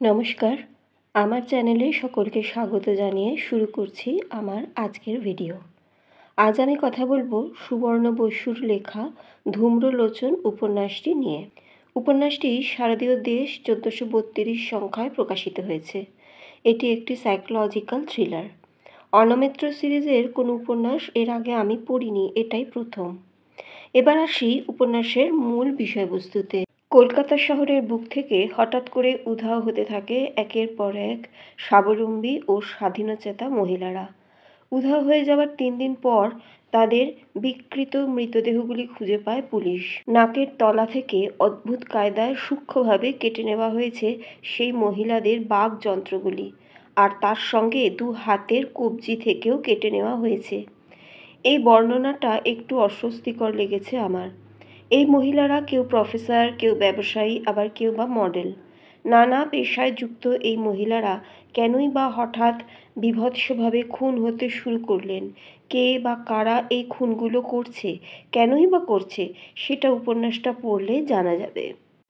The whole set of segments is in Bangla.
নমস্কার, আমার চ্যানেলে সকলকে স্বাগত জানিয়ে শুরু করছি আমার আজকের ভিডিও। আজ আমি কথা বলবো সুবর্ণ বসুর লেখা ধূম্রলোচন উপন্যাসটি নিয়ে। উপন্যাসটি শারদীয় দেশ ১৪৩২ সংখ্যায় প্রকাশিত হয়েছে। এটি একটি সাইকোলজিক্যাল থ্রিলার। অনমিত্র সিরিজের কোনো উপন্যাস এর আগে আমি পড়িনি, এটাই প্রথম। এবার আসি উপন্যাসের মূল বিষয়বস্তুতে। কলকাতা শহরের বুক থেকে হঠাৎ করে উধাও হতে থাকে একের পর এক স্বাবলম্বী ও স্বাধীনচেতা মহিলারা। উধাও হয়ে যাওয়ার ৩ দিন পর তাদের বিকৃত মৃতদেহগুলি খুঁজে পায় পুলিশ। নাকের তলা থেকে অদ্ভুত কায়দায় সূক্ষ্মভাবে কেটে নেওয়া হয়েছে সেই মহিলাদের বাকযন্ত্রগুলি, আর তার সঙ্গে ২ হাতের কবজি থেকেও কেটে নেওয়া হয়েছে। এই বর্ণনাটা একটু অস্বস্তিকর লেগেছে আমার। এই মহিলারা কেউ প্রফেসর, কেউ ব্যবসায়ী, আবার কেউ বা মডেল। নানা পেশায় যুক্ত এই মহিলারা কেনই বা হঠাৎ বীভৎসভাবে খুন হতে শুরু করলেন? কে বা কারা এই খুনগুলো করছে, কেনই বা করছে, সেটা উপন্যাসটা পড়লে জানা যাবে।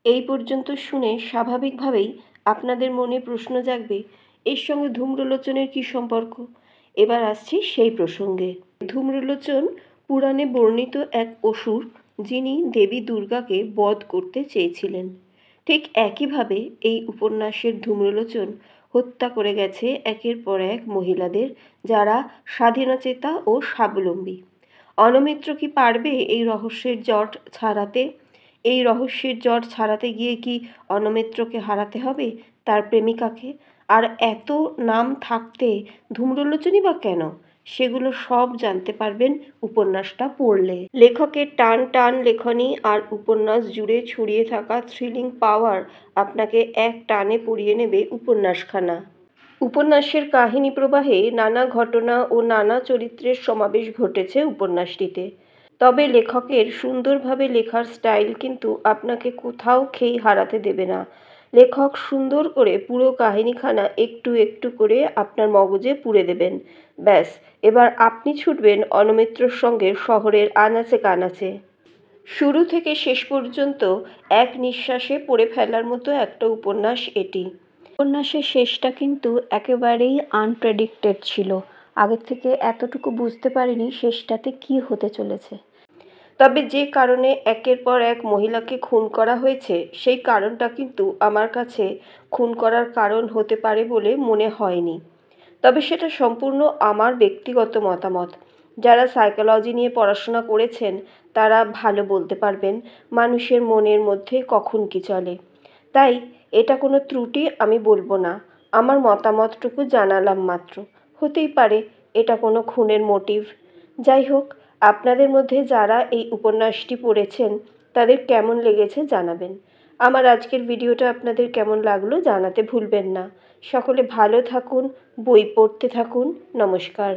এই পর্যন্ত শুনে স্বাভাবিকভাবেই আপনাদের মনে প্রশ্ন জাগবে, এর সঙ্গে ধূম্রলোচনের কী সম্পর্ক? এবার আসছি সেই প্রসঙ্গে। ধূম্রলোচন পুরাণে বর্ণিত এক অসুর, যিনি দেবী দুর্গাকে বধ করতে চেয়েছিলেন। ঠিক একইভাবে এই উপন্যাসের ধূম্রলোচন হত্যা করে গেছে একের পর এক মহিলাদের, যারা স্বাধীনচেতা ও স্বাবলম্বী। অনমিত্র কি পারবে এই রহস্যের জট ছাড়াতে? এই রহস্যের জট ছাড়াতে গিয়ে কি অনমিত্রকে হারাতে হবে, তার প্রেমিকাকে? আর এত নাম থাকতে ধূম্রলোচনই বা কেন? সেগুলো সব জানতে পারবেন উপন্যাসটা পড়লে। লেখকের টান টান লেখনী আর উপন্যাস জুড়ে ছড়িয়ে থাকা থ্রিলিং পাওয়ার আপনাকে এক টানে পড়িয়ে নেবে উপন্যাসখানা। উপন্যাসের কাহিনী প্রবাহে নানা ঘটনা ও নানা চরিত্রের সমাবেশ ঘটেছে উপন্যাসটিতে। তবে লেখকের সুন্দরভাবে লেখার স্টাইল কিন্তু আপনাকে কোথাও খেই হারাতে দেবে না। লেখক সুন্দর করে পুরো কাহিনীখানা একটু একটু করে আপনার মগজে পুরে দেবেন। ব্যাস, এবার আপনি ছুটবেন অনমিত্রর সঙ্গে শহরের আনাচে কানাচে। শুরু থেকে শেষ পর্যন্ত এক নিঃশ্বাসে পড়ে ফেলার মতো একটা উপন্যাস এটি। উপন্যাসের শেষটা কিন্তু একেবারেই আনপ্রেডিক্টেড ছিল। আগের থেকে এতটুকু বুঝতে পারিনি শেষটাতে কী হতে চলেছে। তবে যে কারণে একের পর এক মহিলাকে খুন করা হয়েছে, সেই কারণটা কিন্তু আমার কাছে খুন করার কারণ হতে পারে বলে মনে হয়নি। তবে সেটা সম্পূর্ণ আমার ব্যক্তিগত মতামত। যারা সাইকোলজি নিয়ে পড়াশোনা করেছেন তারা ভালো বলতে পারবেন মানুষের মনের মধ্যে কখন কী চলে। তাই এটা কোনো ত্রুটি আমি বলবো না, আমার মতামতটুকু জানালাম মাত্র। হতেই পারে এটা কোনো খুনের মোটিভ। যাই হোক, আপনাদের মধ্যে যারা এই উপন্যাসটি পড়েছেন তাদের কেমন লেগেছে জানাবেন। আমার আজকের ভিডিওটা আপনাদের কেমন লাগলো জানাতে ভুলবেন না। সকলে ভালো থাকুন, বই পড়তে থাকুন। নমস্কার।